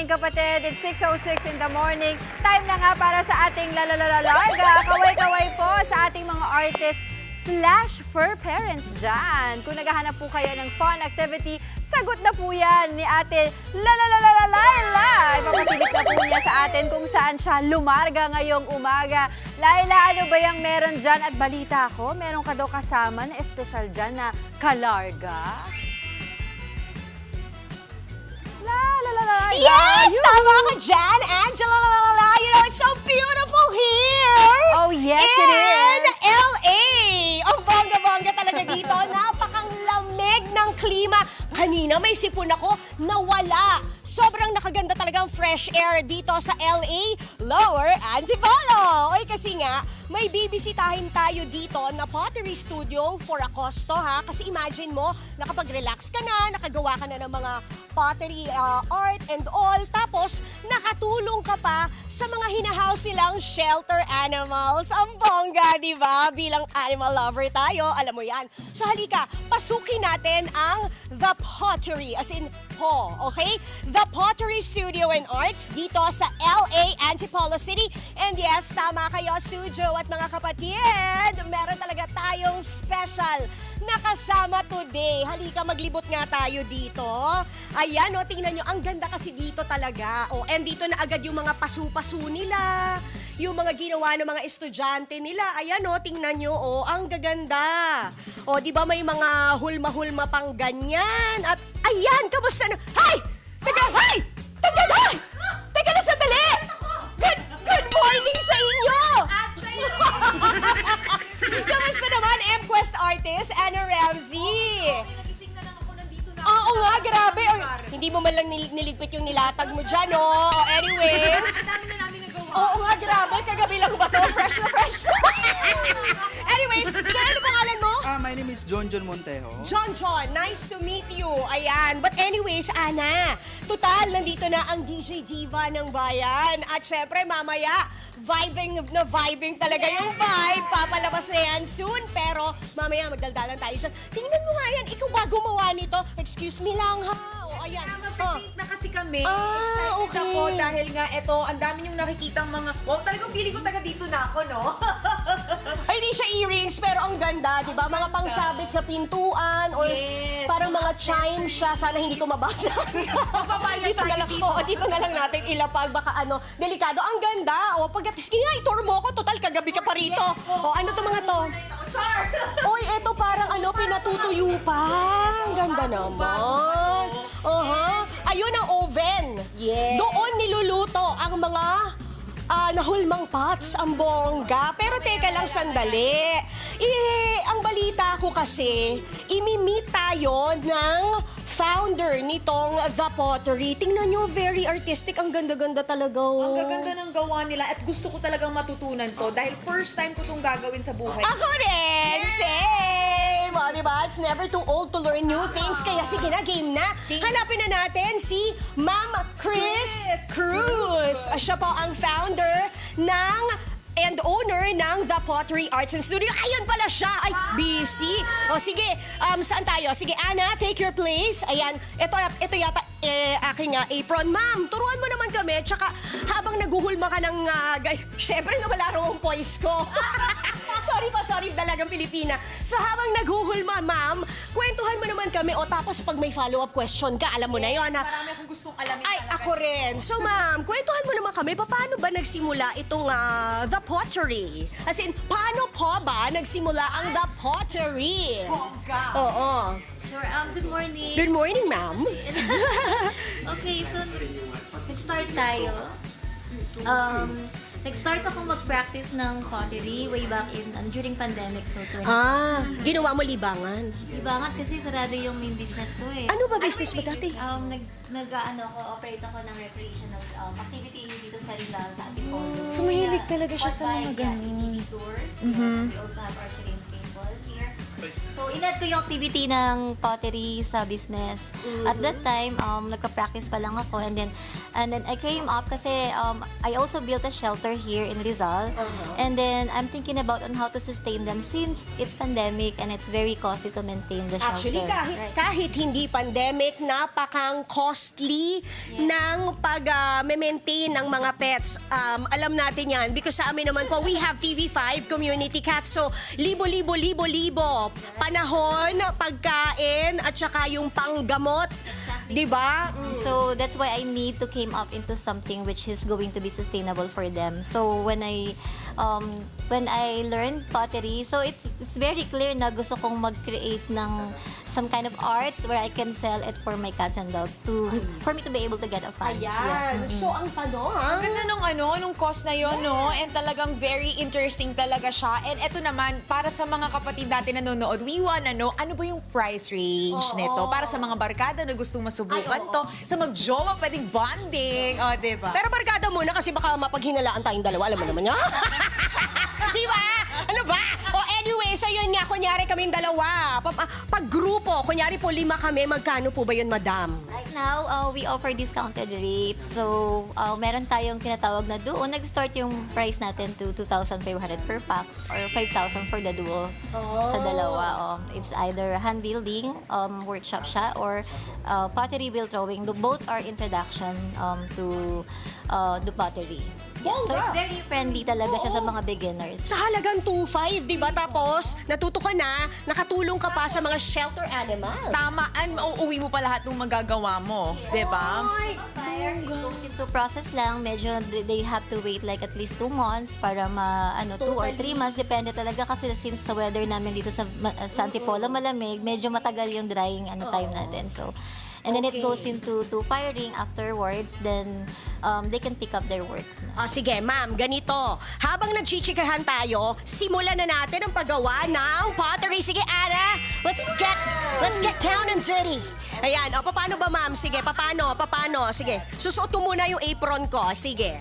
kapatid. It's 6:06 in the morning. Time na nga para sa ating lalalalarga. Kaway-kaway po sa ating mga artists / fur parents dyan. Kung naghahanap po kayo ng fun activity, sagot na po yan ni ate Laila. Ipapasilip na po niya sa atin kung saan siya lumarga ngayong umaga. Laila, ano ba yung meron dyan? At balita ko, meron ka daw kasama na espesyal dyan na kalarga. Yes! Tama ka dyan, Angela! You know, it's so beautiful here! Oh, yes, it is! In LA! Ang bongga-bongga talaga dito. Napakang lamig ng klima. Kanina may sipon ako, nawala. Sobrang nakaganda talagang fresh air dito sa LA, Lower Antipolo. Oy, kasi nga, may bibisitahin tayo dito na pottery studio for a costo, ha? Kasi imagine mo, nakapag-relax ka na, nakagawa ka na ng mga pottery art and all, tapos nakatulong ka pa sa mga hinahouse silang shelter animals. Ang bongga, di ba? Bilang animal lover tayo, alam mo yan. So halika, pasukin natin ang The Pottery, as in po, okay? The Pottery Studio and Arts dito sa LA, Antipolo City. And yes, tama kayo, studio at mga kapatid, meron talaga tayong special na kasama today. Halika, maglibot nga tayo dito. Ayan, o, tingnan nyo, ang ganda kasi dito talaga. O, and dito na agad yung mga pasu-pasu nila, yung mga ginawa ng mga estudyante nila. Ayan, o, tingnan nyo, o, ang gaganda. O, di ba may mga hulma-hulma pang ganyan? At, ayan, kamusta na? Hay! Teka, hay! Teka na! Teka na, sandali! Good morning sa inyo! At sa iyo! Kamusta naman, M-Quest artist, Anna Ramsey? Nagising na lang ako, nandito na. Oo nga, grabe. Or, hindi mo man lang niligpit yung nilatag mo dyan, no? Anyways. Ang dami na namin nagawa. Oo nga, grabe. Kagabi lang ba to? Fresh na fresh. Anyways, sir, ano pangalan mo? My name is John Montejo. John, nice to meet you. Ayan. But anyways, Ana, total, nandito na ang DJ Diva ng bayan. At syempre, mamaya, vibing talaga yung vibe. Papalabas na yan soon. Pero mamaya, magdaldalan tayo dyan. Tingnan mo nga yan. Ikaw ba gumawa nito? Excuse me lang, ha? O, ayan. Mag-paint na kasi kami. Ah, Excited okay. ako dahil nga ito, ang dami niyong nakikitang mga... Wow, talagang feeling ko taga dito na ako, no? Ay, hindi siya earrings, pero ang ganda, di ba? Mga pangsabit sa pintuan or Yes, parang mga mga chime siya. Sana hindi ko mabasa. Magbabayad dito na tayo lang, dito. oo, dito na lang natin ilapag. Baka ano, delikado. Ang ganda. O, pagkatis, nga, itur mo ko. Total, kagabi ka pa rito. O, ano to mga to? Char! Oy, eto parang ano, pinatutuyo pa. Ang ganda naman. Ayun ang oven. Yes. Doon niluluto ang mga nahulmang pots, ang bongga. Pero teka lang, sandali. Ang balita ko kasi, imi-meet tayo ng founder nitong The Pottery. Tingnan nyo, very artistic. Ang ganda-ganda talaga. Ang gaganda ng gawa nila at gusto ko talagang matutunan to dahil first time ko itong gagawin sa buhay. Ako rin! Same! O, diba? It's never too old to learn new things. Kaya sige na, game na. Hanapin na natin si Ma'am Chris Cruz. Siya po ang founder ng and owner ng The Pottery Arts and Studio. Ayun pala siya. Ay, busy. O sige, saan tayo? Sige, Anna, take your place. Ayan, ito yata aking apron. Ma'am, turuan mo naman kami. Tsaka habang naguhulma ka ng... Siyempre, nawala raw ang voice ko. sorry, dalagang Pilipina. So habang naghuhulma, ma'am, kwentuhan mo naman kami. O tapos pag may follow-up question ka, alam mo na yun, ha? Marami akong gustong alamin Ay, talaga. ako rin. So, ma'am, kwentuhan mo naman kami, paano ba nagsimula itong The Pottery? As in, paano po ba nagsimula ang The Pottery? Bongga. Oo. Sure. Good morning. Good morning, ma'am. Okay, so nag-start tayo. Nag-start ako mag-practice ng pottery way back in during pandemic. So, Ginawa mo libangan. Libangan kasi sarado yung main business ko eh. Ano ba business mo dati? Operate ako ng recreational activity dito sa Rizal, sa Antipolo. So, mahilig talaga siya sa mga ganun. ganun. tours. We also have archery and paintball here. So, inad ko yung activity ng pottery sa business. At that time, nagka-practice pa lang ako. And then I came up kasi I also built a shelter here in Rizal. And then I'm thinking about on how to sustain them since it's pandemic and it's very costly to maintain the shelter. Actually, kahit hindi pandemic, napakang costly ng pag-maintain ng mga pets. Alam natin yan because sa amin naman po, we have TV5 Community Cats. So, libo panahon, pagkain, at saka yung panggamot. Diba? So that's why I need to came up into something which is going to be sustainable for them. So when I learned pottery, so it's very clear na gusto kong mag-create ng some kind of arts where I can sell it for my cats and dog for me to be able to get a fund. Ayan. So, ang tanong, Ganda nung cost na yon, no? And talagang very interesting talaga siya. And eto naman, para sa mga kapatid natin nanonood, we wanna know, ano ba yung price range nito? Para sa mga barkada na gustong masubukan to, sa mag-jowa, pwedeng bonding. O, diba? pero barkada muna kasi baka mapaghinalaan tayong dalawa. Alam mo naman yan. Di ba? Ano ba? O anyway, so yun nga, kunyari kaming dalawa. Pag grupo, kunyari po 5 kami, magkano po ba yun, madam? Right now, we offer discounted rates. So, meron tayong tinatawag na duo. Nag-start yung price natin to 2,500 per packs or 5,000 for the duo sa dalawa. It's either hand building, workshop siya, or pottery wheel throwing. Both are introduction to the pottery. Yeah, so it's very friendly talaga siya sa mga beginners. Sa halagang 2,500, di ba? Tapos, natuto ka na, nakatulong ka pa sa mga shelter animals. Tamaan, mauuwi mo pa lahat ng magagawa mo. Diba? It goes into process lang. Medyo they have to wait like at least 2 months para 2 or 3 months. Depende talaga kasi since sa weather namin dito sa Antipolo malamig, medyo matagal yung drying time natin. So, and then it goes into firing afterwards. Then they can pick up their works na. Sige, ma'am, ganito. Habang nagchichikahan tayo, simulan na natin ang paggawa ng pottery. Sige, Ana, let's get down and dirty. Ayan, paano ba, ma'am? Sige, paano? Sige, susuot ko muna yung apron ko. Sige.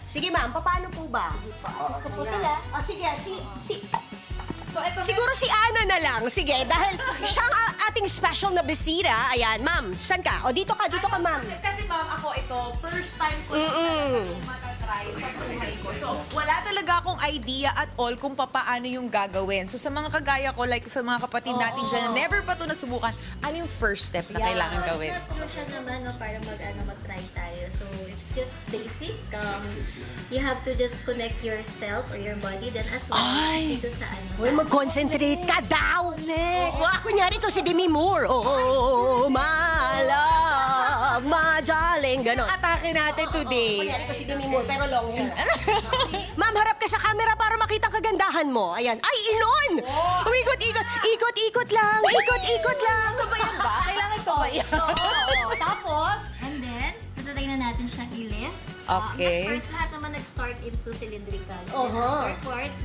Sige, ma'am, paano po ba? Assist ko po sila. Sige, So, eto siguro si Ana na lang. Sige, dahil siya ang ating special na bisita. Ayan, ma'am, saan ka? O, dito ka, ma'am. Kasi ma'am, ako ito, first time ko matatry sa buhay ko. So, wala talaga akong idea at all kung paano yung gagawin. So, sa mga kagaya ko, like sa mga kapatid natin dyan na never pa ito nasubukan, ano yung first step na kailangan gawin? Start siya naman para mag-try tayo. So, it's just basic. You have to just connect yourself or your body then as well dito sa Uy, mag-concentrate ka daw. Kunyari to si Demi Moore. Oh, my love, my darling. Ganon. Atake natin today. Kunyari to si Demi Moore, pero long hair. Ma'am, harap ka sa camera para makita kagandahan mo. Ayan. Ay, inon! Ikot-ikot. Ikot-ikot lang. Ikot-ikot lang. Sabayan ba? Kailangan sabayan. Tapos, And then, tatry na natin siyang i-lift. Okay. At first, lahat naman nag-start into cylindrical. And Uh-huh. then afterwards,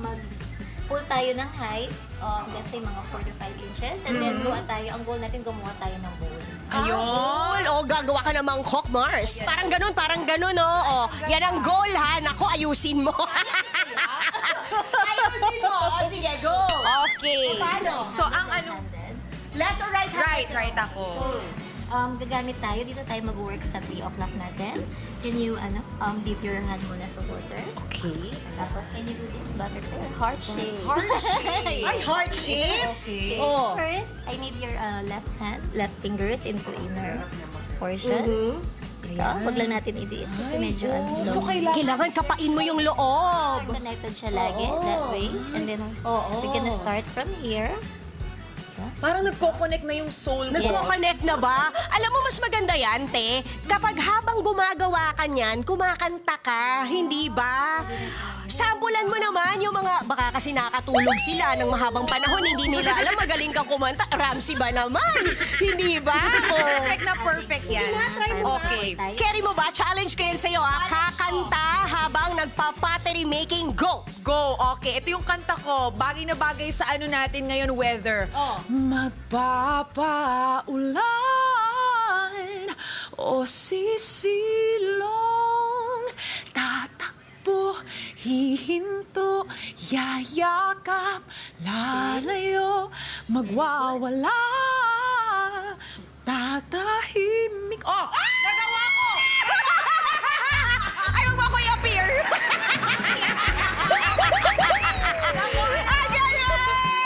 mag-pull tayo ng height. Let's say mga 4 to 5 inches. And then, gawa tayo. Ang goal natin, gumawa tayo ng bowl. Ayun. gagawa ka namang Hawk Mars. Parang ganun, oh. Yan ang goal, ha? Naku, ayusin mo. Ayusin mo. Sige, go. Okay. Paano? So, ang ano... Left or right? Right ako. Gagamit tayo. Dito tayo mag-work sa 3 o'clock natin. Can you, dip your hand muna sa water? Okay. Tapos, can you do this butterfly? Heart shape. Ay, heart shape? Okay. Oh. First, I need your left fingers into inner portion. Ayan. Huwag lang natin i-diin kasi medyo So, Kailangan kapain mo yung loob. connected siya lagi that way. And then, we're gonna start from here. Parang nagko-connect na yung soul mo. Nagko-connect na ba? Alam mo, mas maganda yan, te. Kapag habang gumagawa ka niyan, kumakanta ka, hindi ba? Sampulan mo naman yung mga, baka kasi nakatulog sila ng mahabang panahon, hindi nila alam, magaling kang kumanta. Ramsey ba naman? Hindi ba? Perfect na perfect yan. Okay. Carry mo ba? Challenge ko yan sa'yo, ha? Kakanta habang nagpa-pottery making. Go! Go. Okay. Ito yung kanta ko. Bagay na bagay sa ano natin ngayon, weather. Magpapaulan o sisilong tatakbo hihinto, yayakap, lalayo, magwawala, tatahimik. Oh! Nagawa ko! Ayaw mo ako i-appear!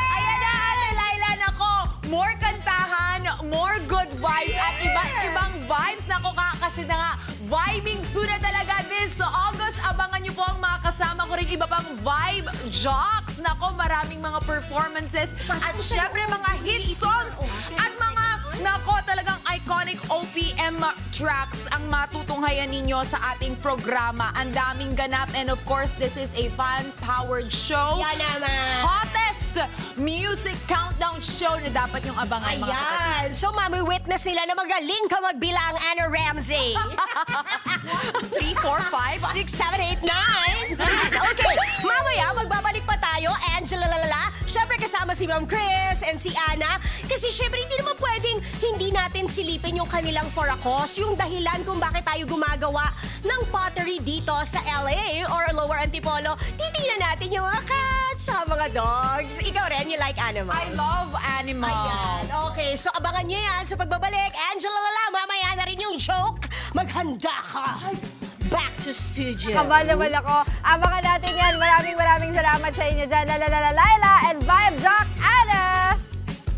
Ayan na, Ate Laila, nako. More kantahan, more good vibes, at iba't-ibang vibes. Nako, kasi na nga, vibing soon na talaga this August. Abangan niyo po ang mga kasama ko rin iba pang vibe jocks. Nako, maraming mga performances. At syempre, mga hit songs. At mga, nako, talagang iconic OPM tracks ang matutunghayan ninyo sa ating programa. Ang daming ganap. And of course, this is a fan-powered show. Yan naman. Hottest music countdown show na dapat yung abangan, mga kapatid. Ayan. So, mami-witness sila na magaling ka magbilang, Anna Ramsey. 3, 4, 5, 6, 7, 8, 9. Okay, mamaya magbabalik pa tayo, Angela Lalala. Siyempre kasama si Ma'am Chris and si Ana. Kasi siyempre hindi naman pwedeng hindi natin silipin yung kanilang for a cause, yung dahilan kung bakit tayo gumagawa ng pottery dito sa LA or Lower Antipolo. Titingnan natin yung mga cats, sa mga dogs. Ikaw rin, you like animals? I love animals. Ayan. Okay, so abangan nyo yan sa pagbabalik. Angela Lala, mamaya na rin yung joke. Maghanda ka. Back to studio. Kabal naman ako. Abangan natin yan. Maraming salamat sa inyo dyan. Laila and Vibe Jock Ana.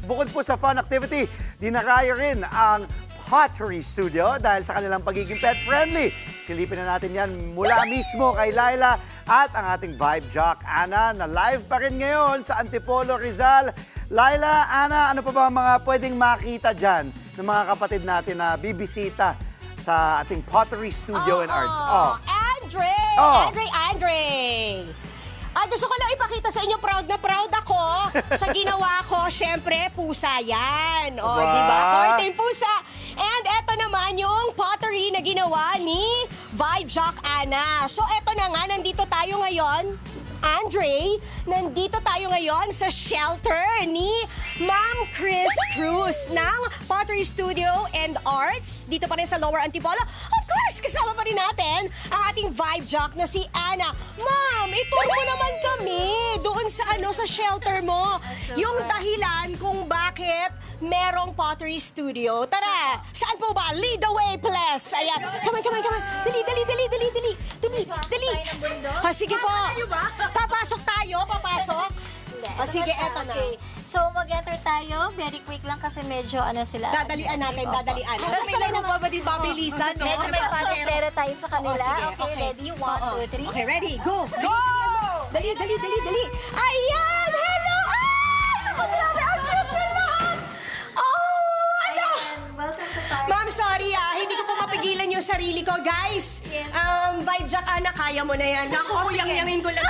Bukod po sa fun activity, dinarayo rin ang Pottery Studio dahil sa kanilang pagiging pet-friendly. Silipin na natin yan mula mismo kay Laila at ang ating Vibe Jock Ana na live pa rin ngayon sa Antipolo, Rizal. Laila, Ana, ano pa ba ang mga pwedeng makita dyan ng mga kapatid natin na bibisita sa ating Pottery Studio and Arts? Andre! Oh. Andre! Gusto ko lang ipakita sa inyo, proud na proud ako sa ginawa ko. Siyempre, pusa yan. O, Ba? di ba? Korteng pusa. And eto naman yung pottery na ginawa ni Vibe Jock Ana. So, eto na nga, nandito tayo ngayon. Andre, nandito tayo ngayon sa shelter ni Ma'am Chris Cruz ng Pottery Studio and Arts dito pa rin sa Lower Antipolo. Of course, kasama pa rin natin ang ating vibe jock na si Ana. Ma'am, itour mo naman kami doon sa sa shelter mo. Yung dahilan kung bakit merong pottery studio. Tara, saan po ba? Lead the way, please. Ayan. Come on. Dali. Sige po. Papasok tayo. Sige, eto na. Okay. So, mag-enter tayo. Very quick lang kasi medyo sila. Dadalian natin. Kasi may naman ba din mabilisan, no? Medyo may pantera tayo sa kanila. sige, Okay, ready? 1, 2, 3. Okay, ready? Go! Go! Dali! Ayan! Hello! Ako, grabe! Ang cute nyo lahat! Oh! Ayan, welcome to Park. Ma'am, sorry hindi ko po mapigilan yung sarili ko. Guys, Vibe Jack Ana, kaya mo na yan. Ako, yang-yangin ko lang.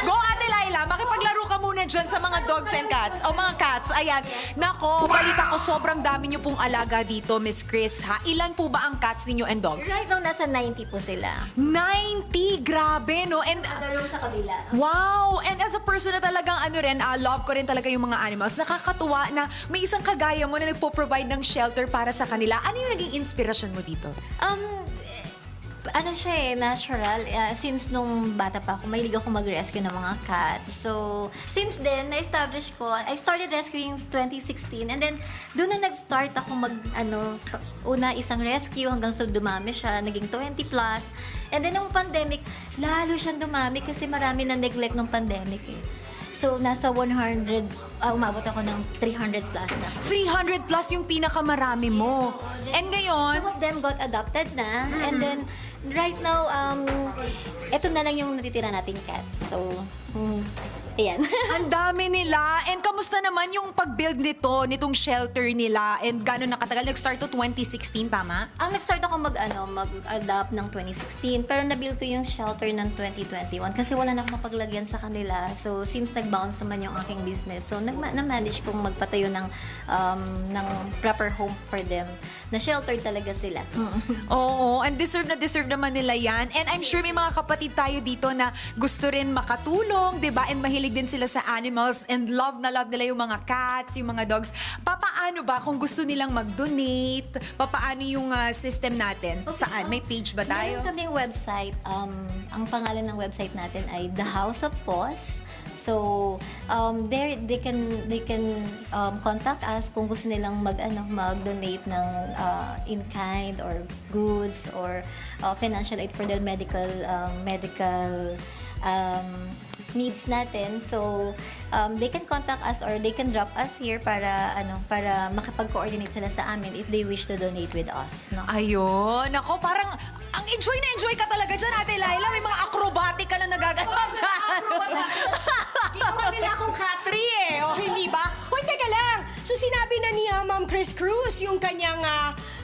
Go, Ate Laila, makipaglaro ka muna dyan sa mga dogs and cats. O mga cats, ayan. Nako, balita ko sobrang dami niyo pong alaga dito, Miss Chris, ha? Ilan po ba ang cats ninyo and dogs? Right now, nasa 90 po sila. 90! Grabe, no? And Dalawa sa kabila. wow! And as a person na talagang love ko rin talaga yung mga animals, nakakatuwa na may isang kagaya mo na nagpo-provide ng shelter para sa kanila. Ano yung naging inspirasyon mo dito? Siya natural. Since nung bata pa ako, mahilig ako mag-rescue ng mga cats. So, since then, na-establish ko, I started rescuing 2016. And then, doon na nag-start ako una isang rescue hanggang sa dumami siya, naging 20 plus. And then, nung pandemic, lalo siyang dumami kasi marami na neglect ng pandemic eh. So, nasa 100, umabot ako ng 300 plus na. 300 plus yung pinakamarami mo. And ngayon, Some of them got adopted na. And then, right now, ito na lang yung natitira nating cats. So, ayan. ang dami nila. And kamusta naman yung pag-build nitong shelter nila? And gano'n nakatagal? Nag-start to 2016, tama? Nag-start ako mag-adopt ng 2016. Pero na-build ko yung shelter ng 2021 kasi wala na akong mapaglagyan sa kanila. So, since nag-bounce naman yung aking business, so na-manage kong magpatayo ng proper home for them. Na shelter talaga sila. Oo, and deserve naman nila yan. And I'm sure may mga kapatid tayo dito na gusto rin makatulong tulong, di ba? And mahilig din sila sa animals and love na love nila yung mga cats, yung mga dogs. Papaano ba kung gusto nilang mag-donate? Papaano yung system natin? Saan? May page ba tayo? Meron kaming website. Ang pangalan ng website natin ay The House of Paws. So, there they can contact us kung gusto nilang mag-donate ng in-kind or goods or financial aid for their medical needs natin. So, they can contact us or they can drop us here para makapag-coordinate sila sa amin if they wish to donate with us. No? Ayun. Ako, parang ang enjoy na enjoy ka talaga dyan, Ate Laila. May mga acrobatic ka na nagaganap dyan. Ginawa nila akong Katri eh, o hindi ba? Hoy, teka lang. So sinabi na ni Ma'am Chris Cruz yung kanyang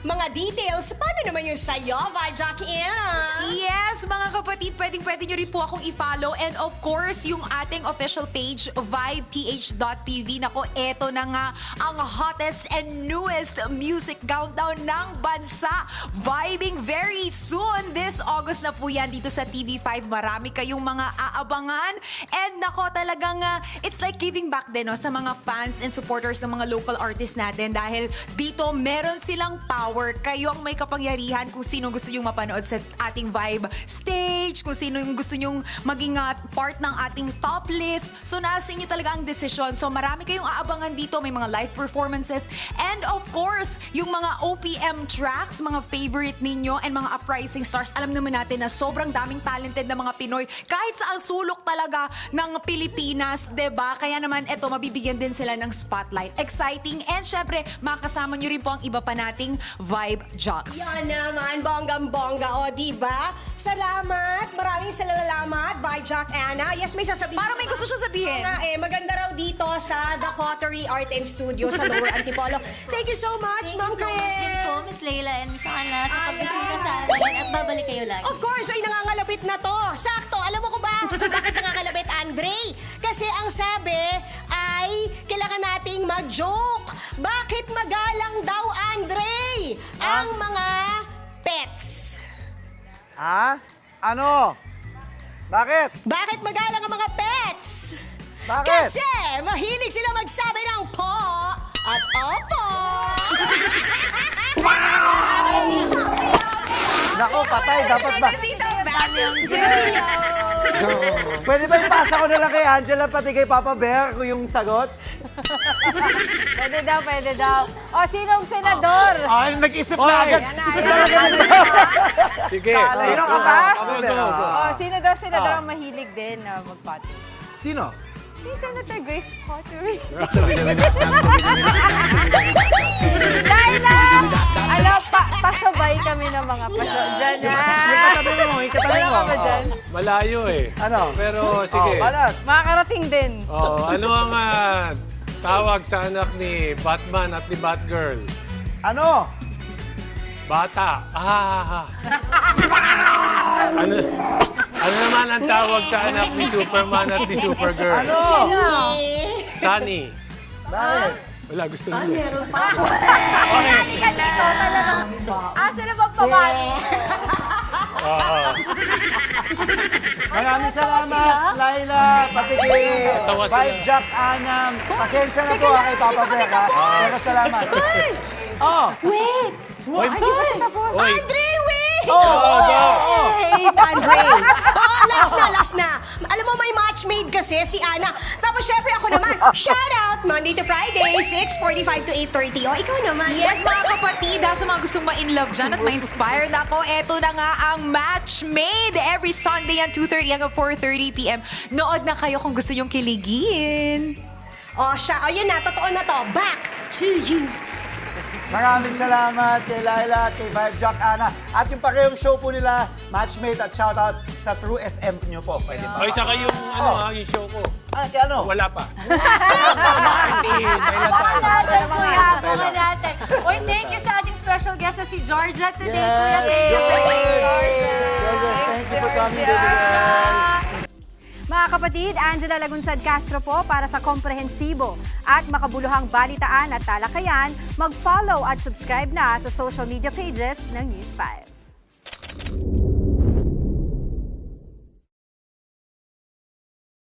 mga details. Paano naman yung sa'yo, Jackie Anna? Yes, mga kapatid, pwedeng-pwede nyo rin po akong i-follow. And of course, yung ating official page, vibeph.tv. Nako, eto na nga ang hottest and newest music countdown ng bansa. Vibing very soon. This August na po yan dito sa TV5. Marami kayong mga aabangan. And nako, talagang it's like giving back din no, sa mga fans and supporters ng mga local artists natin. Dahil dito, meron silang power. Kayo ang may kapangyarihan kung sino gusto nyong mapanood sa ating Vibe stage, kung sino yung gusto nyong maging part ng ating top list. So, nasa inyo talaga ang desisyon. So, marami kayong aabangan dito. May mga live performances. And of course, yung mga OPM tracks, mga favorite ninyo, and mga uprising stars. Alam naman natin na sobrang daming talented na mga Pinoy. Kahit sa sulok talaga ng Pilipinas, 'di ba? Kaya naman, eto, mabibigyan din sila ng spotlight. Exciting. And syempre, makakasama nyo rin po ang iba pa nating Vibe Jocks. Yan naman, bonggang-bongga, o diba? Salamat, maraming salamat, Vibe Jack Anna. Yes, may sasabihin. Parang may gusto siya sabihin. Maganda raw dito sa The Pottery Art and Studio sa Lower Antipolo. Thank you so much, Ma'am Thank you so much din po, Chris. Miss Leila and Miss Ana, sa pagbisita sa amin at babalik kayo lagi. Of course, ay nangangalapit na to. Sakto, alam mo ko ba kung bakit nangangalapit, Andre? Kasi ang sabi ay kailangan nating mag-joke. Bakit magalang daw, Andre, ang mga pets? Ano? Bakit? Bakit magalang ang mga pets? Bakit? Kasi mahilig sila magsabi ng po at opo. Nako, patay. Dapat ba? Pwede ba ipasa ko na lang kay Angela pati kay Papa Bear kung yung sagot? Pwede daw. O, sinong senador? Ay, nag-isip na agad. Sige. Sino ka ba? Papa Bear. O, sino daw senador ang mahilig din na mag-pottery? Sino? Si Senator Grace Pottery. Laila! Pasabay kami ng mga paso. Diyan na. Yung katabi mo. Wala ka ba dyan? Malayo eh. Ano? Pero sige. Balat. Makakarating din. Ano ang tawag sa anak ni Batman at ni Batgirl? Ano? Bata. Ano naman ang tawag sa anak ni Superman at ni Supergirl? Ano? Sunny. Bakit? Wala, gusto nila. Halika dito talagang. Asa na bang pamali? Oo. Maraming salamat, Laila, pati kay Tawa sila. Vibe Jack Anam. Pasensya na po kay Papa Bear, ha? Pero salamat. Wait! Oy, Andre, wait! Oh! Andre! Last na. Alam mo, may match made kasi si Ana. Tapos syempre ako naman, shout out, Monday to Friday, 6:45 to 8:30. O, ikaw naman. Yes, mga kapatid, sa mga gustong ma-inlove dyan at ma-inspired ako, eto na nga ang Match Made every Sunday yan, 2:30 hanggang 4:30 p.m. Nood na kayo kung gusto nyong kiligin. O, yun na, totoo na to. Back to you. Maraming salamat kay Laila at kay Vibe Jack Ana. At yung parehong show po nila, Matchmate at shoutout sa True FM nyo po. Pwede ba? Ay, saka yung, yung show ko. Kaya ano? Wala pa. Hindi, kailan tayo? Abangan natin. Uy, thank you sa ating special guest na si Georgia today. Kuya Georgia, thank you for coming today. Mga kapatid, Angela Lagunsad Castro po para sa komprehensibo at makabuluhang balitaan at talakayan. Mag-follow at subscribe na sa social media pages ng News 5.